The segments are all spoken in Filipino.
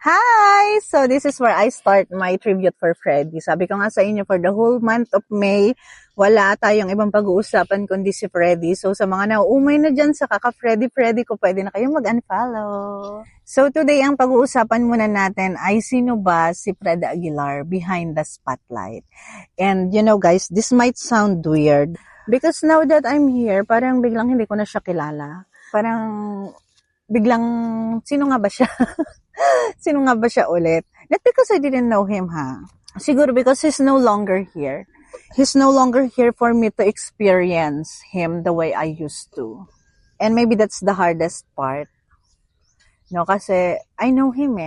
Hi! So this is where I start my tribute for Freddy. Sabi ko nga sa inyo, for the whole month of May, wala tayong ibang pag-uusapan kundi si Freddy. So sa mga nauumay na dyan sa kaka-Freddy ko, pwede na kayong mag-unfollow. So today, ang pag-uusapan muna natin ay sino ba si Fred Aguilar behind the spotlight. And you know guys, this might sound weird because now that I'm here, parang biglang hindi ko na siya kilala. Parang biglang, sino nga ba siya? Sino nga ba siya ulit? Not because I didn't know him, ha? Siguro because he's no longer here. He's no longer here for me to experience him the way I used to. And maybe that's the hardest part. No, kasi I know him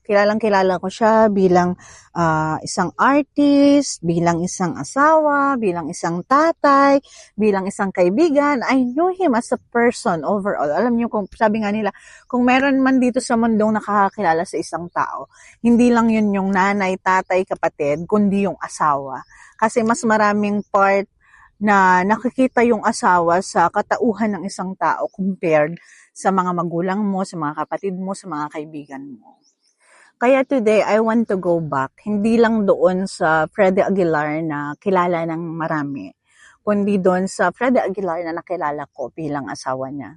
Kilalang-kilala ko siya bilang isang artist, bilang isang asawa, bilang isang tatay, bilang isang kaibigan. I know him as a person overall. Alam niyo, kung sabi nga nila, kung meron man dito sa mundong nakakakilala sa isang tao, hindi lang yun yung nanay, tatay, kapatid, kundi yung asawa. Kasi mas maraming part na nakikita yung asawa sa katauhan ng isang tao compared sa mga magulang mo, sa mga kapatid mo, sa mga kaibigan mo. Kaya today, I want to go back, hindi lang doon sa Freddy Aguilar na kilala ng marami, kundi doon sa Freddy Aguilar na nakilala ko bilang asawa niya.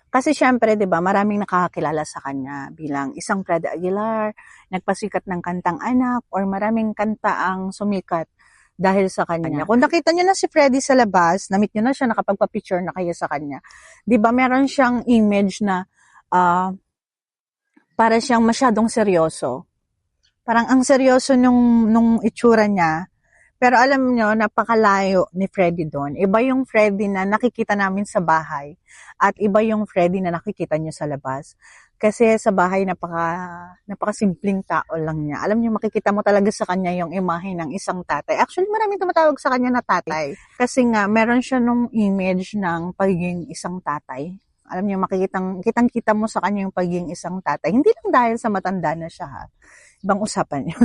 Kasi syempre, 'di ba, maraming nakakakilala sa kanya bilang isang Freddy Aguilar, nagpasikat ng kantang anak, or maraming kanta ang sumikat dahil sa kanya. Kung nakita niyo na si Freddy sa labas, na-meet niyo na siya, nakapagpa-picture na kayo sa kanya, 'di ba, meron siyang image na para siyang masyadong seryoso. Parang ang seryoso nung itsura niya. Pero alam nyo, napakalayo ni Freddy doon. Iba yung Freddy na nakikita namin sa bahay at iba yung Freddy na nakikita nyo sa labas. Kasi sa bahay, napakasimpleng tao lang niya. Alam nyo, makikita mo talaga sa kanya yung imahe ng isang tatay. Actually, maraming tumatawag sa kanya na tatay. Kasi nga, meron siya nung image ng pagiging isang tatay. Alam niyo, kitang-kita mo sa kanya yung pagiging isang tatay. Hindi lang dahil sa matanda na siya, ha. Ibang usapan niyo.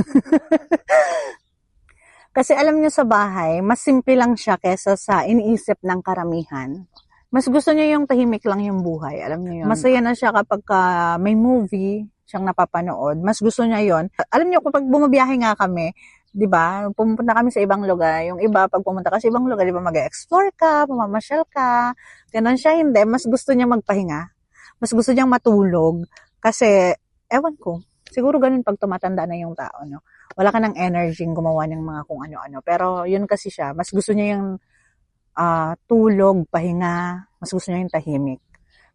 Kasi alam niyo, sa bahay, mas simple lang siya kesa sa iniisip ng karamihan. Mas gusto niya yung tahimik lang yung buhay. Alam niyo yun. Masaya na siya kapag may movie siyang napapanood. Mas gusto niya yon. Alam niyo, kapag bumabiyahe nga kami, 'di ba? Pumunta kami sa ibang lugar. Yung iba, pag pumunta ka sa ibang lugar, 'di ba, mag-explore ka, pamamasyal ka. Ganon siya, hindi. Mas gusto niya magpahinga. Mas gusto niyang matulog. Kasi, ewan ko, siguro ganun pag tumatanda na yung tao, no? Wala ka ng energy gumawa ng mga kung ano-ano. Pero, yun kasi siya. Mas gusto niya yung tulog, pahinga. Mas gusto niya yung tahimik.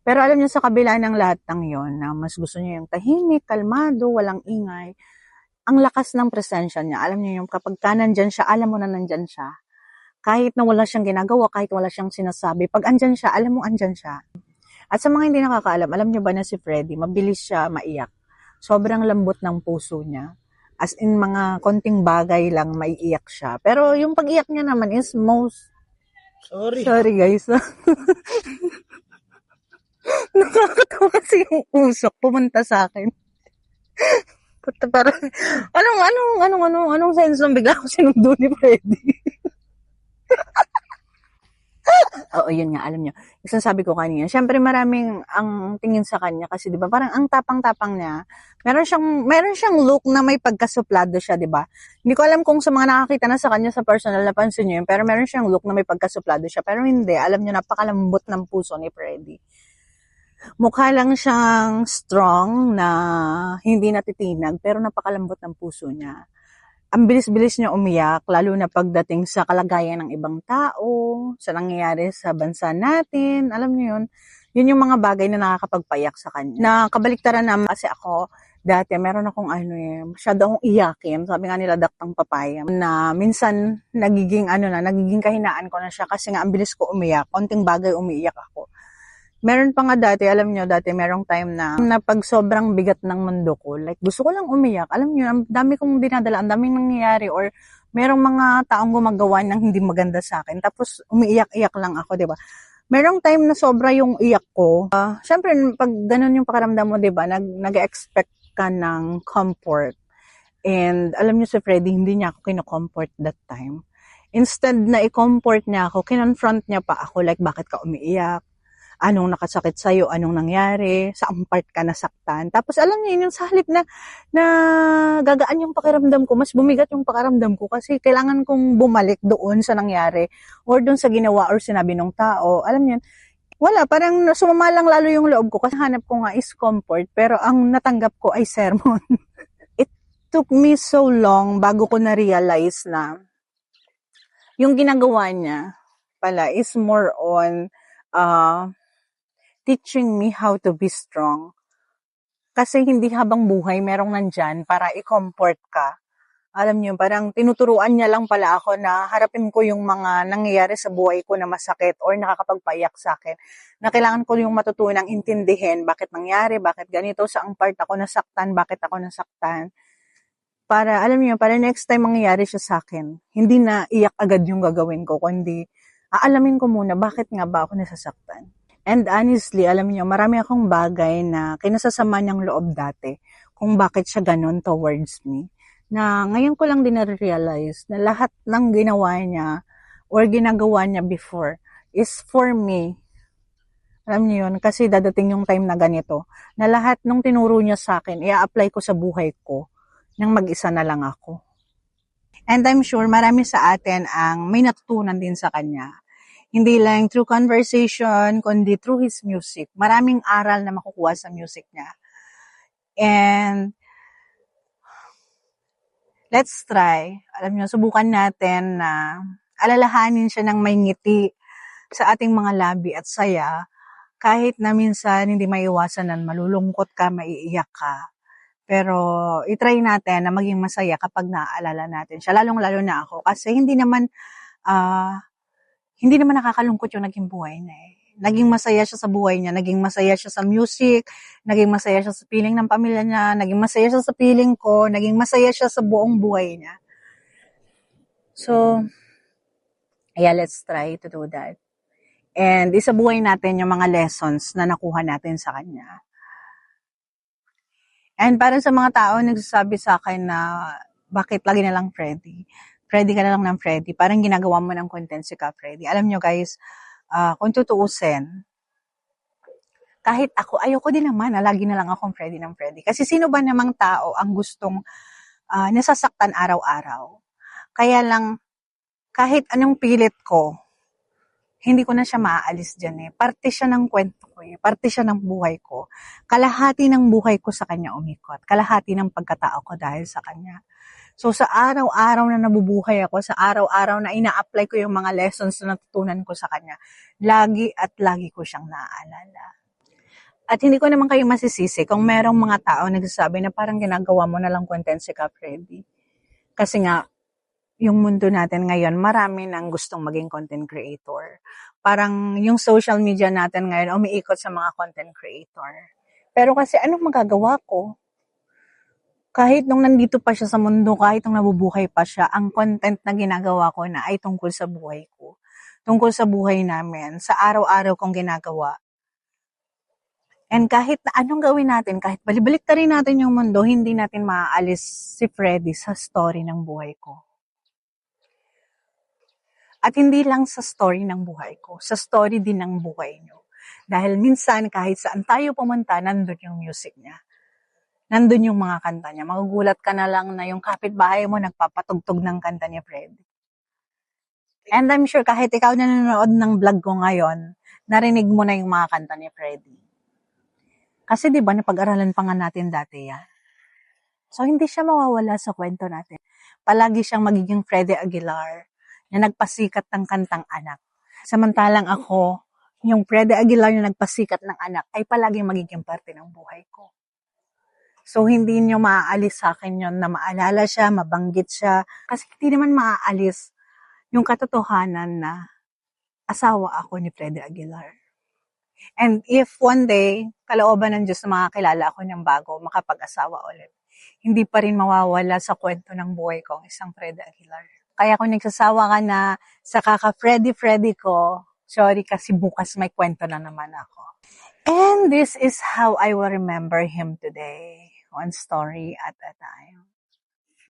Pero alam niyo, sa kabila ng lahat ng yon, na mas gusto niya yung tahimik, kalmado, walang ingay, ang lakas ng presensya niya. Alam niyo yung kapag nandyan siya, alam mo na nandyan siya. Kahit na wala siyang ginagawa, kahit wala siyang sinasabi, pag andyan siya, alam mo andyan siya. At sa mga hindi nakakaalam, alam niyo ba na si Freddy, mabilis siya maiyak. Sobrang lambot ng puso niya. As in, mga konting bagay lang maiiyak siya. Pero yung pag-iyak niya naman is most... Sorry guys. Nakakatawa kasi yung usok pumunta sa akin. Puta, parang, anong sense nung bigla ko sinundo ni Freddy? Oo, yun nga, alam nyo. Yung sabi ko kanina, syempre maraming ang tingin sa kanya kasi 'di ba, parang ang tapang-tapang niya. Meron siyang look na may pagkasuplado siya, 'di ba? Hindi ko alam kung sa mga nakakita na sa kanya sa personal, napansin niyo yun, pero meron siyang look na may pagkasuplado siya. Pero hindi, alam niyo, napakalambot ng puso ni Freddy. Mukha lang siyang strong na hindi natitinag, pero napakalambot ng puso niya. Ang bilis-bilis niya umiyak, lalo na pagdating sa kalagayan ng ibang tao, sa nangyayari sa bansa natin. Alam niyo yun? Yun yung mga bagay na nakakapagpayak sa kanya. Na kabaliktaran naman kasi ako, dati meron akong masyado akong iyakin. Sabi nga nila, daktang papaya. Na minsan, nagiging kahinaan ko na siya kasi nga ang bilis ko umiyak. Konting bagay umiiyak ako. Meron pa nga dati, alam nyo, merong time na pag sobrang bigat ng mundo ko, like gusto ko lang umiyak. Alam nyo, ang dami kong dinadala, ang daming nangyayari, or merong mga taong gumagawa ng hindi maganda sa akin. Tapos umiiyak-iyak lang ako, di ba? Merong time na sobra yung iyak ko. Syempre, pag ganun yung pakiramdam mo, di ba, nag-expect ka ng comfort. And alam nyo, si Freddy, hindi niya ako kino-comfort that time. Instead na i-comfort niya ako, kinonfront niya pa ako, like, bakit ka umiiyak? anong nakasakit sa'yo, anong nangyari, saan part ka nasaktan. Tapos alam niyo, yung sa halip na gagaan yung pakiramdam ko, mas bumigat yung pakiramdam ko kasi kailangan kong bumalik doon sa nangyari or doon sa ginawa or sinabi ng tao. Alam niyo, wala, parang sumama lang lalo yung loob ko kasi hanap ko nga is comfort pero ang natanggap ko ay sermon. It took me so long bago ko na-realize na yung ginagawa niya pala is more on teaching me how to be strong. Kasi hindi habang buhay merong nandyan para i-comfort ka. Alam niyo, parang tinuturuan niya lang pala ako na harapin ko yung mga nangyayari sa buhay ko na masakit or nakakapagpaiyak sa akin. Na kailangan ko yung matutunang intindihin bakit nangyari, bakit ganito, saang part ako nasaktan, bakit ako nasaktan. Para, alam niyo, para next time mangyayari siya sa akin, hindi na iyak agad yung gagawin ko, kundi aalamin ko muna bakit nga ba ako nasasaktan. And honestly, alam niyo, marami akong bagay na kinasasama niyang loob dati kung bakit siya ganun towards me. Na ngayon ko lang din na-realize na lahat ng ginawa niya or ginagawa niya before is for me. Alam niyo yun, kasi dadating yung time na ganito, na lahat ng tinuro niya sa akin, i-apply ko sa buhay ko nang mag-isa na lang ako. And I'm sure marami sa atin ang may natutunan din sa kanya. Hindi lang through conversation, kundi through his music. Maraming aral na makukuha sa music niya. And let's try. Alam niyo, subukan natin na alalahanin siya ng may ngiti sa ating mga labi at saya kahit na minsan hindi maiwasan na malulungkot ka, maiiyak ka. Pero itry natin na maging masaya kapag naaalala natin siya. Lalong-lalo na ako kasi hindi naman nakakalungkot yung naging buhay niya eh. Naging masaya siya sa buhay niya, naging masaya siya sa music, naging masaya siya sa feeling ng pamilya niya, naging masaya siya sa feeling ko, naging masaya siya sa buong buhay niya. So, yeah, let's try to do that. And isabuhay natin yung mga lessons na nakuha natin sa kanya. And para sa mga tao nagsasabi sa akin na bakit lagi na lang Freddy? Freddy ka na lang ng Freddy. Parang ginagawa mo ng content si Ka Freddy. Alam nyo guys, kung tutuusin, kahit ako, ayoko din naman na lagi na lang akong Freddy ng Freddy. Kasi sino ba namang tao ang gustong nasasaktan araw-araw? Kaya lang, kahit anong pilit ko, hindi ko na siya maaalis dyan eh. Parte siya ng kwento ko eh. Parte siya ng buhay ko. Kalahati ng buhay ko sa kanya umikot. Kalahati ng pagkatao ko dahil sa kanya. So sa araw-araw na nabubuhay ako, sa araw-araw na ina-apply ko yung mga lessons na natutunan ko sa kanya, lagi at lagi ko siyang naaalala. At hindi ko naman kayo masisisi kung merong mga tao nagsasabi na parang ginagawa mo na lang content si Ka Freddy. Kasi nga, yung mundo natin ngayon, marami nang gustong maging content creator. Parang yung social media natin ngayon, umiikot sa mga content creator. Pero kasi anong magagawa ko? Kahit nung nandito pa siya sa mundo, kahit nung nabubuhay pa siya, ang content na ginagawa ko na ay tungkol sa buhay ko. Tungkol sa buhay namin, sa araw-araw kong ginagawa. And kahit na anong gawin natin, kahit balibalik ta rin natin yung mundo, hindi natin maaalis si Freddy sa story ng buhay ko. At hindi lang sa story ng buhay ko, sa story din ng buhay nyo. Dahil minsan kahit saan tayo pumunta, nandun yung music niya. Nandun yung mga kanta niya. Magugulat ka na lang na yung kapitbahay mo nagpapatugtog ng kanta ni Freddy. And I'm sure kahit ikaw na nanonood ng vlog ko ngayon, narinig mo na yung mga kanta ni Freddy. Kasi di ba napag-aralan pa nga natin dati yan. So hindi siya mawawala sa kwento natin. Palagi siyang magiging Freddy Aguilar na nagpasikat ng kantang Anak. Samantalang ako, yung Freddy Aguilar na nagpasikat ng Anak ay palaging magiging parte ng buhay ko. So, hindi nyo maaalis sa akin yun na maalala siya, mabanggit siya. Kasi hindi naman maaalis yung katotohanan na asawa ako ni Freddy Aguilar. And if one day, kalooban ng Diyos na makakilala ako ng bago, makapag-asawa ulit, hindi pa rin mawawala sa kwento ng buhay ko ang isang Freddy Aguilar. Kaya kung nagsasawa ka na sa kaka-Freddy ko, sorry kasi bukas may kwento na naman ako. And this is how I will remember him today. One story at a time.